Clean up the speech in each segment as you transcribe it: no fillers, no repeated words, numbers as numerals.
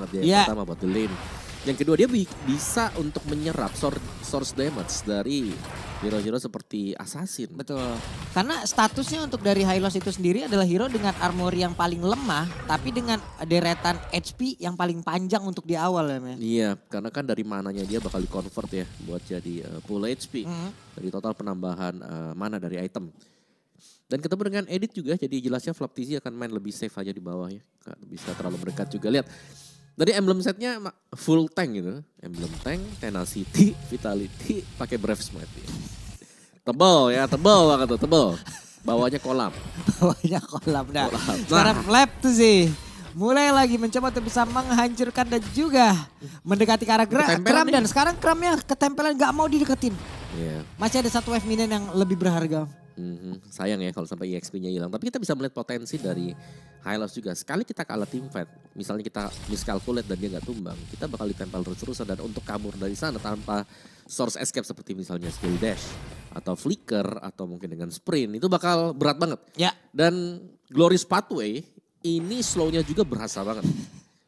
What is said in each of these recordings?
dia yang pertama buat the lane. Yang kedua dia bisa untuk menyerap source damage dari hero-hero seperti Assassin. Betul. Karena statusnya untuk dari Hylos itu sendiri adalah hero dengan armor yang paling lemah. Tapi dengan deretan HP yang paling panjang untuk di awal ya men. Iya, karena kan dari mananya dia bakal di-convert ya buat jadi full HP. Dari total penambahan mana dari item. Dan ketemu dengan Edit juga, jadi jelasnya Flap TZ akan main lebih safe aja di bawah ya. Gak bisa terlalu mendekat juga, lihat. Dari emblem setnya full tank gitu. Emblem tank, tenacity, vitality, pakai breath smite. Tebal ya, tebal banget tuh, tebal. Bawahnya kolam. Bawahnya kolam. Nah, sekarang Flap tuh sih. Mulai lagi mencoba untuk bisa menghancurkan dan juga mendekati ke arah Kram. Dan sekarang Kramnya ketempelan gak mau dideketin. Yeah. Masih ada satu wave minion yang lebih berharga. Sayang ya kalau sampai EXP-nya hilang. Tapi kita bisa melihat potensi dari Hylos juga. Sekali kita kalah team fight, misalnya kita miscalculate dan dia nggak tumbang, kita bakal ditempel terus-terusan. Dan untuk kabur dari sana tanpa source escape seperti misalnya skill dash atau flicker atau mungkin dengan sprint, itu bakal berat banget. Ya. Dan Glorious Pathway ini slownya juga berasa banget.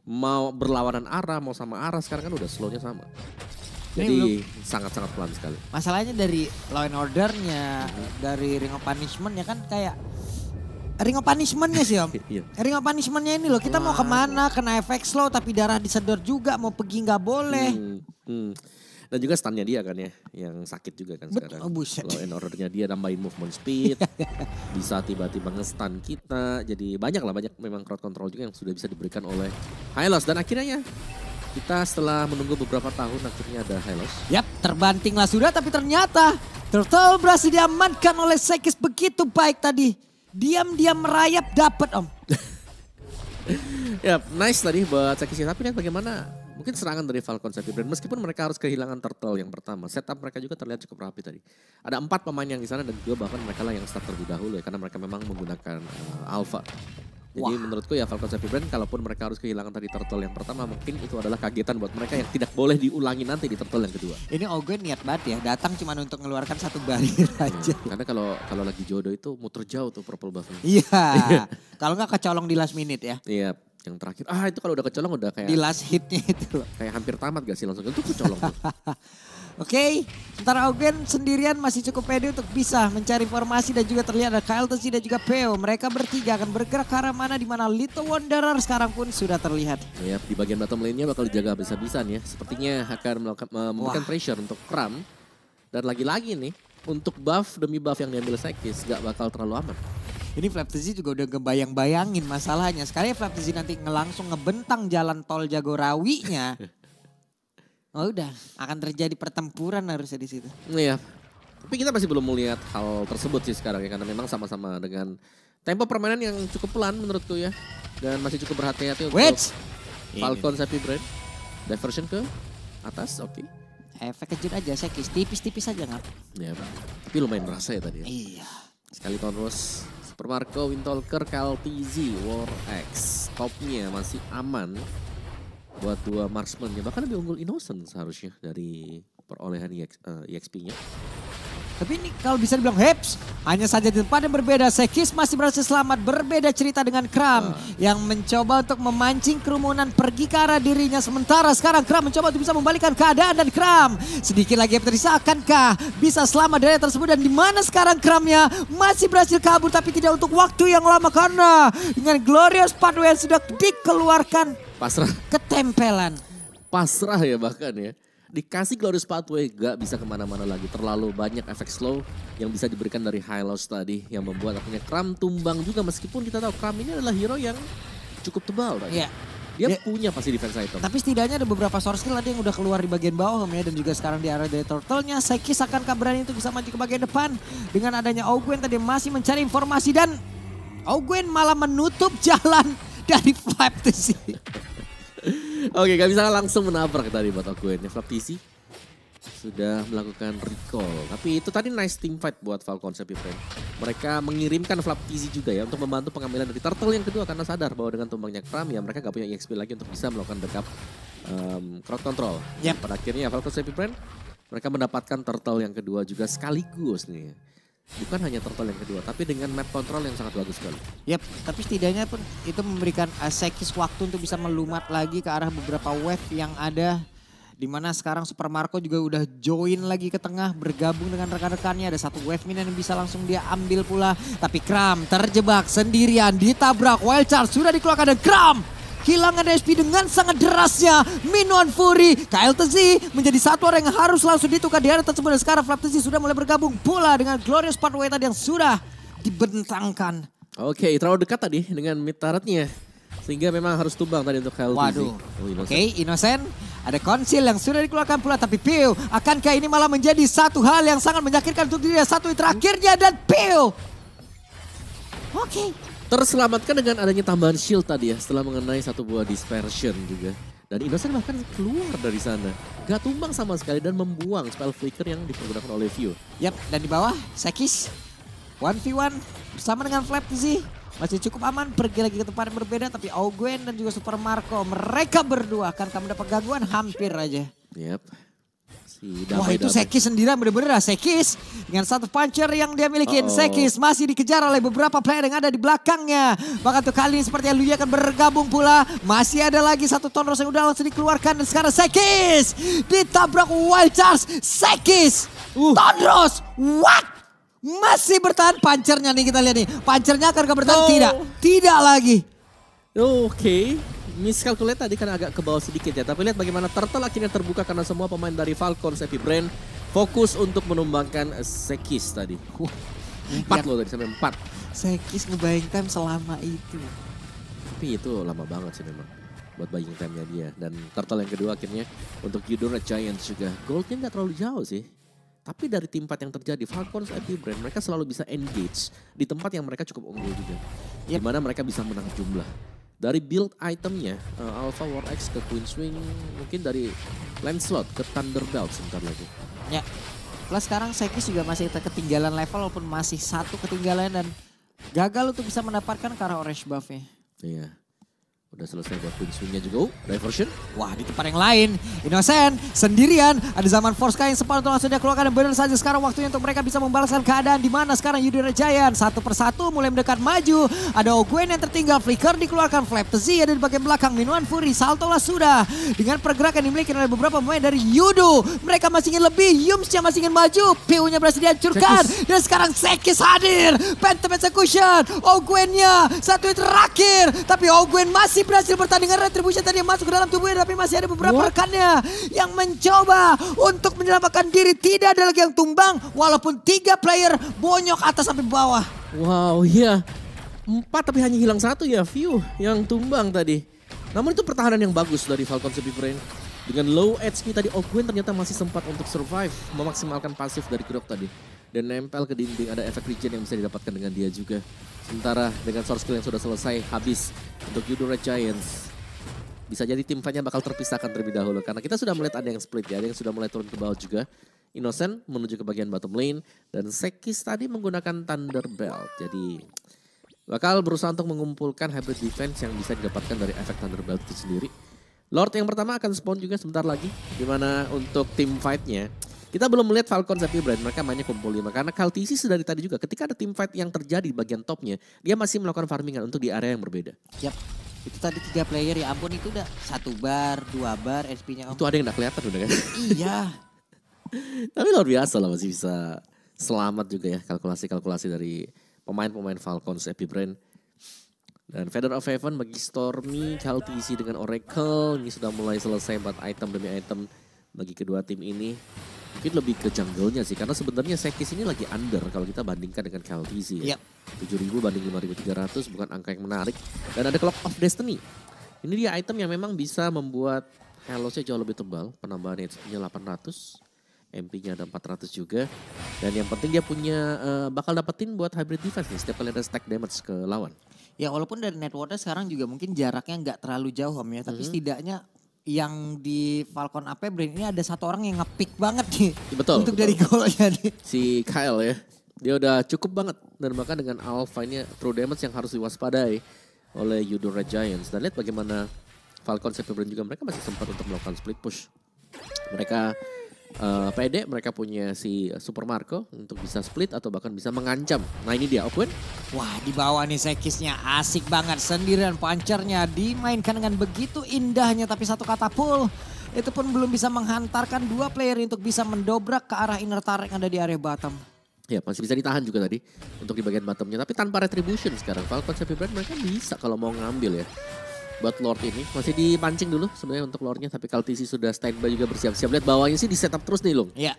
Mau berlawanan arah, mau sama arah, sekarang kan udah slownya sama. Jadi sangat-sangat pelan sekali. Masalahnya dari Law and Order-nya, dari Ring of Punishment-nya kan kayak Ring of Punishment-nya sih om. Ring of Punishment-nya ini loh, kita mau kemana, kena efek slow tapi darah disedot juga, mau pergi nggak boleh. Dan juga stun-nya dia kan ya, yang sakit juga kan sekarang. Law and Order-nya dia nambahin movement speed, bisa tiba-tiba nge-stun kita. Jadi banyak memang crowd control juga yang sudah bisa diberikan oleh Hylos. Dan akhirnya kita setelah menunggu beberapa tahun akhirnya ada Hylos. Yap, terbantinglah sudah tapi ternyata Turtle berhasil diamankan oleh Sekis begitu baik tadi. Diam-diam merayap dapat om. Ya nice tadi buat Sekis. Tapi lihat bagaimana mungkin serangan dari Falcon Savvy Brand. Meskipun mereka harus kehilangan Turtle yang pertama. Setup mereka juga terlihat cukup rapi tadi. Ada 4 pemain yang di sana dan juga bahkan mereka lah yang start terlebih dahulu ya. Karena mereka memang menggunakan Alpha. Jadi menurutku ya Falcon Savvy Brand kalaupun mereka harus kehilangan tadi turtle yang pertama mungkin itu adalah kagetan buat mereka yang tidak boleh diulangi nanti di turtle yang kedua. Ini Ogwen niat banget ya, datang cuma untuk mengeluarkan satu barrier aja. Karena kalau lagi jodoh itu muter jauh tuh purple buff-nya. Iya, kalau nggak kecolong di last minute ya. Iya, yang terakhir. Itu kalau udah kecolong udah kayak. Di last hitnya itu loh. Kayak hampir tamat gak sih langsung itu kecolong tuh. Oke, sementara Ogwen sendirian masih cukup pede untuk bisa mencari informasi dan juga terlihat ada Kyle Tesi dan juga Peo. Mereka bertiga akan bergerak ke arah mana di mana Little Wanderer sekarang pun sudah terlihat. Ya, di bagian bottom lane-nya bakal dijaga habis-habisan ya. Sepertinya akan memberikan pressure untuk Kram. Dan lagi-lagi nih, untuk buff demi buff yang diambil Sekis gak bakal terlalu aman. Ini Flap TZ juga udah ngebayang-bayangin masalahnya. Sekali Flap TZ nanti langsung ngebentang jalan tol Jagorawinya. Oh udah, akan terjadi pertempuran harusnya di situ. Iya, tapi kita masih belum melihat hal tersebut sih sekarang ya. Karena memang sama-sama dengan tempo permainan yang cukup pelan menurutku ya. Dan masih cukup berhati-hati untuk Falcon Savvy Brand. Diversion ke atas, oke. Efek kejut aja, Sekis tipis-tipis aja nggak? Ya, tapi lumayan berasa ya tadi ya. Iya. Sekali Tonros, Super Marco, Windtalker, KLTZ, War X. Topnya masih aman buat 2 marksman-nya. Bahkan lebih unggul Innocent seharusnya dari perolehan EXP-nya. Tapi ini kalau bisa dibilang Heps, hanya saja di tempat yang berbeda. Sekis masih berhasil selamat, berbeda cerita dengan Kram. Yang mencoba untuk memancing kerumunan pergi ke arah dirinya. Sementara sekarang Kram mencoba untuk bisa membalikan keadaan dan Kram sedikit lagi yang tersisa. Akankah bisa selamat dari tersebut dan di mana sekarang Kramnya masih berhasil kabur tapi tidak untuk waktu yang lama karena dengan Glorious Pathway yang sudah dikeluarkan. Pasrah. Ketempelan. Pasrah ya bahkan ya. Dikasih Glorious Pathway gak bisa kemana-mana lagi. Terlalu banyak efek slow yang bisa diberikan dari Hylos tadi. Yang membuat akhirnya Kram tumbang juga. Meskipun kita tahu Kram ini adalah hero yang cukup tebal tadi. Iya. Dia punya pasti defense item. Tapi setidaknya ada beberapa source skill tadi yang udah keluar di bagian bawah ya. Dan juga sekarang di area dari turtle-nya. Sekis akankah berani untuk bisa maju ke bagian depan. Dengan adanya Ogwen tadi masih mencari informasi. Dan Ogwen malah menutup jalan dari Flap TZ. Oke, gak bisa langsung menabrak tadi buat Ogwen. Flap TZ sudah melakukan recall. Tapi itu tadi nice team fight buat Falcon Savvy Brand. Mereka mengirimkan Flap TZ juga ya untuk membantu pengambilan dari turtle yang kedua. Karena sadar bahwa dengan tumbangnya Kram ya mereka gak punya EXP lagi untuk bisa melakukan backup crowd control. Pada akhirnya Falcon Savvy Brand mereka mendapatkan turtle yang kedua juga sekaligus nih. Bukan hanya turtle yang kedua, tapi dengan map control yang sangat bagus sekali. Yap, tapi setidaknya pun itu memberikan Sekis waktu untuk bisa melumat lagi ke arah beberapa wave yang ada. Dimana sekarang Super Marco juga udah join lagi ke tengah, bergabung dengan rekan-rekannya. Ada satu wave minion yang bisa langsung dia ambil pula. Tapi Kram terjebak sendirian, ditabrak. Wild Charge sudah dikeluarkan dan Kram kehilangan SP dengan sangat derasnya. Minuan Fury, KLTZ menjadi satu orang yang harus langsung ditukar di area tersebut. Dan sekarang FlapTZ sudah mulai bergabung pula dengan Glorious Pathway tadi yang sudah dibentangkan. Oke, terlalu dekat tadi dengan mid turretnya. Sehingga memang harus tumbang tadi untuk KLTZ. Waduh, oke, Innocent. Ada konsil yang sudah dikeluarkan pula, tapi Pew, akankah ini malah menjadi satu hal yang sangat menyakitkan untuk dirinya? Satu terakhirnya dan Pew. Oke. Terselamatkan dengan adanya tambahan shield tadi ya, setelah mengenai satu buah dispersion juga. Dan Innocent bahkan keluar dari sana. Gak tumbang sama sekali dan membuang spell flicker yang dipergunakan oleh View. Yap, dan di bawah Sekis 1v1 bersama dengan FlapTZ. Masih cukup aman, pergi lagi ke tempat yang berbeda. Tapi Auguen dan juga Super Marco, mereka berdua akan mendapat gangguan hampir aja. Yap. Wah itu Sekis sendirian bener-bener Sekis dengan satu puncher yang dia miliki. Sekis masih dikejar oleh beberapa player yang ada di belakangnya. Bahkan tuh kali ini sepertinya Luya akan bergabung pula. Masih ada lagi satu Tonros yang udah langsung dikeluarkan. Dan sekarang Sekis ditabrak Wild Charge. Sekis, Tonros, what? Masih bertahan punchernya nih, kita lihat nih. Punchernya akan bertahan? Tidak lagi. Oke. Miscalculate tadi kan agak ke bawah sedikit ya. Tapi lihat bagaimana Turtle akhirnya terbuka karena semua pemain dari Falcons Epic Brain fokus untuk menumbangkan Sekis tadi. 4 loh tadi, sampai 4. Sekis nge-buying time selama itu. Tapi itu lama banget sih memang buat buying time-nya dia. Dan Turtle yang kedua akhirnya untuk Yudo Red Giants juga. Goldnya nggak terlalu jauh sih. Tapi dari tim fight yang terjadi, Falcons Epic Brain mereka selalu bisa engage di tempat yang mereka cukup unggul juga. Dimana mereka bisa menang jumlah. Dari build itemnya, Alpha War X ke Queen Swing, mungkin dari Lancelot ke Thunderbelt sebentar lagi. Ya, plus sekarang Sekis juga masih ketinggalan level walaupun masih satu ketinggalan dan gagal untuk bisa mendapatkan ke arah orange buff-nya. Iya. Udah selesai buat Queen Swing-nya juga. Diversion. Wah di tempat yang lain. Innocent sendirian. Ada zaman Force yang sempat untuk langsung dia keluarkan. Dan benar saja sekarang waktunya untuk mereka bisa membalaskan keadaan. Di mana sekarang Yudo Giant satu persatu mulai mendekat maju. Ada Auguen yang tertinggal. Flicker dikeluarkan. FlapTZ ada di bagian belakang. Minuan Fury. Salto lah sudah. Dengan pergerakan dimiliki oleh beberapa pemain dari Yudo. Mereka masih ingin lebih. Yumsnya masih ingin maju. PU-nya berhasil dihancurkan. Dan sekarang Sekis hadir. Phantom Execution. Auguen-nya satu yang terakhir. Tapi Auguen masih berhasil bertandingan retribution tadi yang masuk ke dalam tubuhnya. Tapi masih ada beberapa rekannya yang mencoba untuk menyelamatkan diri. Tidak ada lagi yang tumbang. Walaupun 3 player bonyok atas sampai bawah. Wow iya. 4 tapi hanya hilang 1 ya. View yang tumbang tadi. Namun itu pertahanan yang bagus dari Falcons Epic Brain. Dengan low HP tadi Auguen ternyata masih sempat untuk survive. Memaksimalkan pasif dari Kurok tadi. Dan nempel ke dinding, ada efek regen yang bisa didapatkan dengan dia juga. Sementara dengan source skill yang sudah selesai habis untuk Yudo Red Giants. Bisa jadi tim fight-nya bakal terpisahkan terlebih dahulu. Karena kita sudah melihat ada yang split ya, ada yang sudah mulai turun ke bawah juga. Innocent menuju ke bagian bottom lane. Dan Sekis tadi menggunakan Thunderbelt. Jadi bakal berusaha untuk mengumpulkan hybrid defense yang bisa didapatkan dari efek Thunderbelt itu sendiri. Lord yang pertama akan spawn juga sebentar lagi. Dimana untuk tim fight-nya kita belum melihat Falcons Epic Brain, mereka mainnya kumpul 5. Karena KLTC sudah dari tadi juga, ketika ada team fight yang terjadi di bagian topnya, dia masih melakukan farmingan untuk di area yang berbeda. Yap, itu tadi 3 player ya ampun itu udah 1 bar, 2 bar SP-nya. Itu ada yang gak kelihatan udah kan? Iya. Tapi luar biasa lah masih bisa selamat juga ya kalkulasi-kalkulasi dari pemain-pemain Falcons Epic Brain. Dan Feather of Heaven bagi Stormy, KLTC dengan Oracle, ini sudah mulai selesai buat item demi item bagi kedua tim ini. Mungkin lebih ke jungle-nya sih, karena sebenarnya Sekis ini lagi under kalau kita bandingkan dengan KLTC ya. 7.000 banding 5.300 bukan angka yang menarik. Dan ada Clock of Destiny. Ini dia item yang memang bisa membuat Hellos-nya jauh lebih tebal. Penambahan HP-nya 800, MP-nya ada 400 juga. Dan yang penting dia punya bakal dapetin buat hybrid defense nih setiap kali ada stack damage ke lawan. Ya walaupun dari networknya sekarang juga mungkin jaraknya nggak terlalu jauh Om ya. Tapi setidaknya yang di Falcon AP Brain ini ada satu orang yang nge-pick banget nih. Betul. Untuk dari golnya nih. Si Kyle ya. Dia udah cukup banget. Dan bahkan dengan Alpha ini true damage yang harus diwaspadai oleh Yudo Red Giants. Dan lihat bagaimana Falcon Epic Brain juga mereka masih sempat untuk melakukan split push. Mereka PD, mereka punya si Super Marco untuk bisa split atau bahkan bisa mengancam. Nah ini dia Open. Wah di bawah nih Sekisnya asik banget sendirian pancernya dimainkan dengan begitu indahnya tapi satu kata pull. Itu pun belum bisa menghantarkan dua player untuk bisa mendobrak ke arah inner turret yang ada di area bottom. Ya masih bisa ditahan juga tadi untuk di bagian bottomnya. Tapi tanpa retribution sekarang. Falcons Happy Brand mereka bisa kalau mau ngambil ya. Buat Lord ini masih dipancing dulu sebenarnya untuk Lordnya. Tapi Kaltisi sudah standby juga bersiap-siap. Lihat bawahnya sih di setup terus nih Lung. Iya.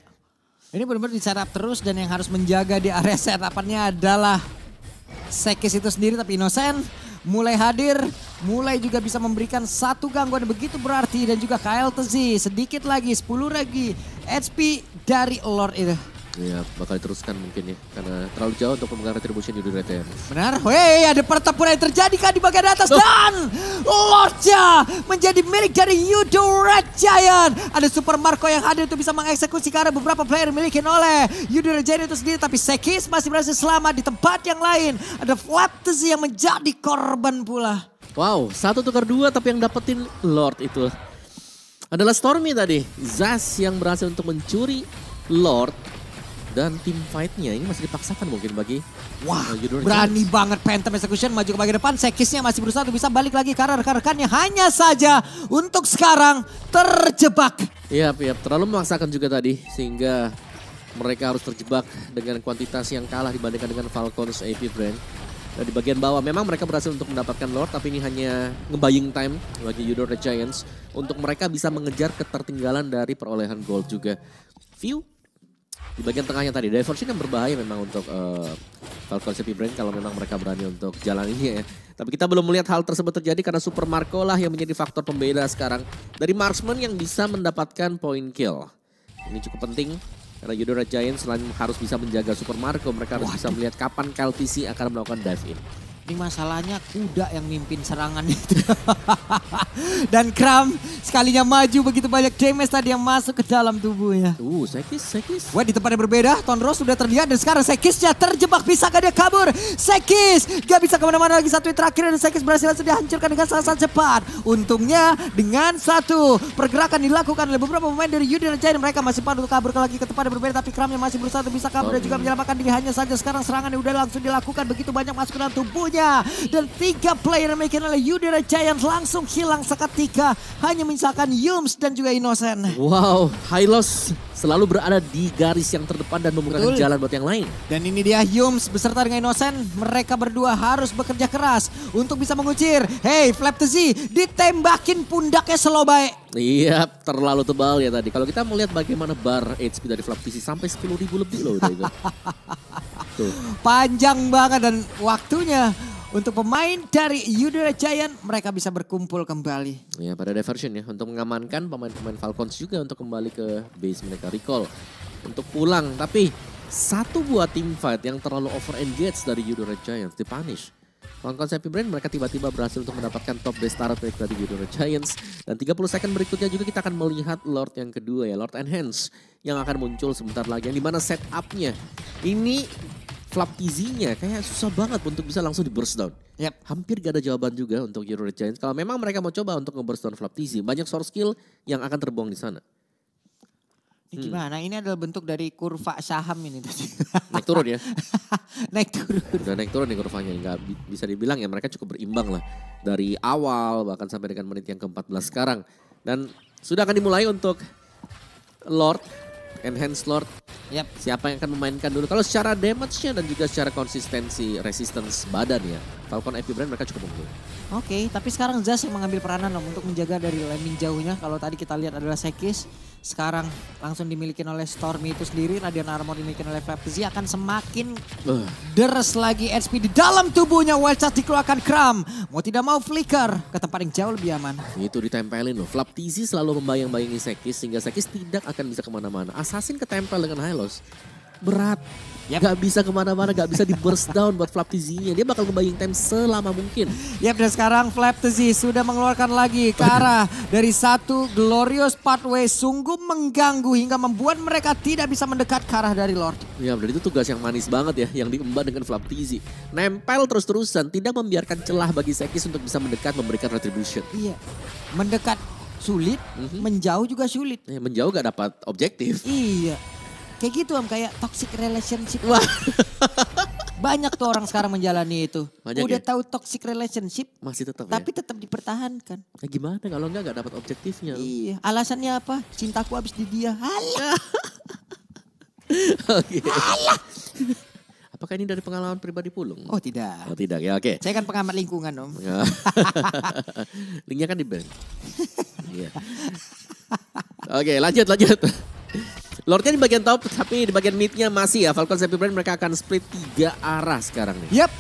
Ini benar-benar di setup terus dan yang harus menjaga di area setupannya adalah Sekis itu sendiri. Tapi Innocent mulai hadir. Mulai juga bisa memberikan satu gangguan begitu berarti. Dan juga KLTZ sedikit lagi 10 lagi HP dari Lord itu. Ya bakal diteruskan mungkin ya. Karena terlalu jauh untuk pemegang retribution Yudo Red Giants. Benar, weh ada pertempuran yang terjadi kan di bagian atas. Dan Lordnya menjadi milik dari Yudo Red Giant. Ada Super Marco yang hadir untuk bisa mengeksekusi karena beberapa player dimiliki oleh Yudo Red Giant itu sendiri. Tapi Sekis masih berhasil selamat di tempat yang lain. Ada Flaptzy yang menjadi korban pula. Wow, 1 tukar 2 tapi yang dapetin Lord itu adalah Stormy tadi. Zaz yang berhasil untuk mencuri Lord. Dan tim fight-nya ini masih dipaksakan mungkin bagi wah berani banget Phantom Execution maju ke bagian depan. Sekisnya masih berusaha untuk bisa balik lagi karena rekan-rekannya hanya saja untuk sekarang terjebak. Iya, terlalu memaksakan juga tadi sehingga mereka harus terjebak dengan kuantitas yang kalah dibandingkan dengan Falcons AP Brand. Dan di bagian bawah memang mereka berhasil untuk mendapatkan Lord tapi ini hanya nge-buying time bagi Yudo Red Giants untuk mereka bisa mengejar ketertinggalan dari perolehan gold juga. View di bagian tengahnya tadi, diversion yang berbahaya memang untuk Falcons AP Brand kalau memang mereka berani untuk jalan ini ya. Tapi kita belum melihat hal tersebut terjadi karena Super Marco lah yang menjadi faktor pembeda sekarang. Dari marksman yang bisa mendapatkan point kill. Ini cukup penting karena Yudo Red Giants selain harus bisa menjaga Super Marco, mereka harus bisa melihat kapan KLTC akan melakukan dive in. Ini masalahnya kuda yang mimpin serangan itu. Dan Kram sekalinya maju begitu banyak damage tadi yang masuk ke dalam tubuhnya. Sekis. Wah di tempat yang berbeda, Tonro sudah terlihat dan sekarang Sekisnya terjebak. Bisakah dia kabur? Sekis gak bisa kemana-mana lagi, satu yang terakhir dan Sekis berhasil langsung dihancurkan dengan sangat cepat. Untungnya dengan satu pergerakan dilakukan oleh beberapa pemain dari Yudo Red Giant, mereka masih pandai untuk kabur lagi ke tempat yang berbeda. Tapi Kram yang masih berusaha untuk bisa kabur dan juga menyelamatkan diri. Hanya saja sekarang serangan yang udah langsung dilakukan begitu banyak masuk ke dalam tubuhnya. Dan 3 player yang dimiliki oleh Yudo Red Giant langsung hilang seketika. Hanya menyisakan Yums dan juga Innocent. Wow, Hylos selalu berada di garis yang terdepan dan membuka jalan buat yang lain. Dan ini dia Yums beserta dengan Innocent. Mereka berdua harus bekerja keras untuk bisa mengucir. Hey, Flaptzy ditembakin pundaknya slow baik. Iya, terlalu tebal ya tadi. Kalau kita melihat bagaimana bar HP dari Flaptzy sampai 10.000 lebih loh udah itu. Tuh. Panjang banget dan waktunya untuk pemain dari Yudo Red Giant mereka bisa berkumpul kembali. Ya pada diversion ya untuk mengamankan pemain-pemain Falcons juga untuk kembali ke base mereka recall untuk pulang. Tapi satu buah team fight yang terlalu over engaged dari Yudo Red Giants dipunish. Falcons Happy Brand mereka tiba-tiba berhasil untuk mendapatkan top base turret dari Yudo Red Giants. Dan 30 second berikutnya juga kita akan melihat Lord yang kedua ya, Lord Enhance yang akan muncul sebentar lagi. Yang dimana setupnya ini Flaptzy-nya kayak susah banget untuk bisa langsung di burst down. Yep. Hampir gak ada jawaban juga untuk Yudo Red Giants. Kalau memang mereka mau coba untuk nge-burst down Flaptzy, banyak source skill yang akan terbuang di sana. Ini gimana? Ini adalah bentuk dari kurva saham ini tadi. Naik turun ya? Naik turun. Udah naik turun nih kurvanya. Nggak bisa dibilang ya mereka cukup berimbang lah. Dari awal bahkan sampai dengan menit yang ke-14 sekarang. Dan sudah akan dimulai untuk Lord. Enhance Lord. Yep. Siapa yang akan memainkan dulu. Kalau secara damage-nya dan juga secara konsistensi resistance badan ya. Falcon AP Brand mereka cukup unggul. Oke, tapi sekarang Zaz yang mengambil peranan untuk menjaga dari landing jauhnya. Kalau tadi kita lihat adalah Sekis. Sekarang langsung dimiliki oleh Stormy itu sendiri. Radiant Armor dimiliki oleh Flaptzy akan semakin deres lagi HP di dalam tubuhnya. Wild Charge dikeluarkan Kram. Mau tidak mau flicker ke tempat yang jauh lebih aman. Itu ditempelin loh. Flaptzy selalu membayang-bayangi Sekis sehingga Sekis tidak akan bisa kemana-mana. Assassin ketempel dengan Hylos. Berat. Yep. Gak bisa kemana-mana, gak bisa di burst down buat Flaptzy-nya. Dia bakal ngebaying time selama mungkin. Yap, dan sekarang Flaptzy sudah mengeluarkan lagi ke arah dari satu glorious pathway. Sungguh mengganggu hingga membuat mereka tidak bisa mendekat ke arah dari Lord. Ya, dan itu tugas yang manis banget ya yang diemban dengan Flaptzy. Nempel terus-terusan, tidak membiarkan celah bagi Sekis untuk bisa mendekat memberikan retribution. Iya, mendekat sulit, menjauh juga sulit. Menjauh gak dapat objektif. Iya. Kayak gitu kayak toxic relationship. Wah. Banyak tuh orang sekarang menjalani itu. Banyak Udah ya? tahu toxic relationship. Masih tetap Tapi ya? tetap dipertahankan. Nah, gimana kalau enggak gak dapat objektifnya? Iya. Alasannya apa? Cintaku habis di dia. Alah. Oke. Apakah ini dari pengalaman pribadi Pulung? Oh tidak. Oh tidak ya, oke. Saya kan pengamat lingkungan Om. Ya. Linknya kan di band. Iya. Oke lanjut. Lordnya di bagian top, tapi di bagian midnya masih ya. Falcon Happy Brand mereka akan split 3 arah sekarang nih. Yap,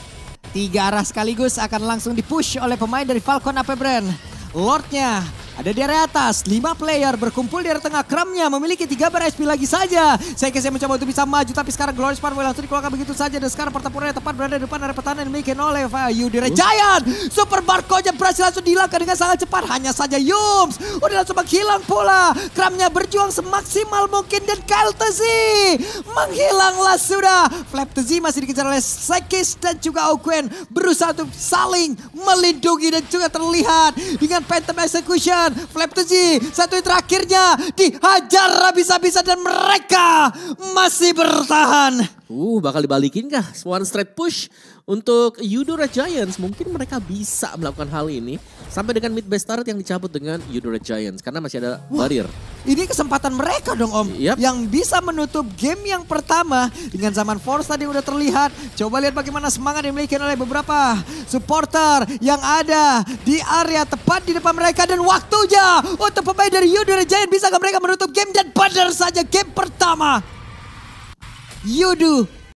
3 arah sekaligus akan langsung dipush oleh pemain dari Falcon AP Brand. Lordnya ada di area atas, 5 player berkumpul di area tengah. Kramnya memiliki 3 bar SP lagi saja. Saya mencoba untuk bisa maju, tapi sekarang Glorious Spark langsung dikeluarkan begitu saja. Dan sekarang pertempurannya tepat berada di depan area pertahanan yang dimiliki oleh Yudhira Giant. Super Barco-nya berhasil langsung dihilangkan dengan sangat cepat. Hanya saja Yums udah langsung menghilang pula. Kramnya berjuang semaksimal mungkin dan Kaltezi menghilanglah sudah. Flaptezi masih dikejar oleh Sekis dan juga Auguen. Berusaha untuk saling melindungi dan juga terlihat dengan Phantom Execution. Flaptezi satu yang terakhirnya dihajar habis-habisan dan mereka masih bertahan. Bakal dibalikin kah? One straight push untuk Yudhira Giants. Mungkin mereka bisa melakukan hal ini sampai dengan mid base turret yang dicabut dengan Yudhira Giants karena masih ada barrier. Ini kesempatan mereka dong Om. Yep. Yang bisa menutup game yang pertama dengan zaman Force tadi udah terlihat. Coba lihat bagaimana semangat yang dimiliki oleh beberapa supporter yang ada di area tepat di depan mereka. Dan waktunya untuk pemain dari Yudhira Giants bisa mereka menutup game dan benar saja game pertama. Yudu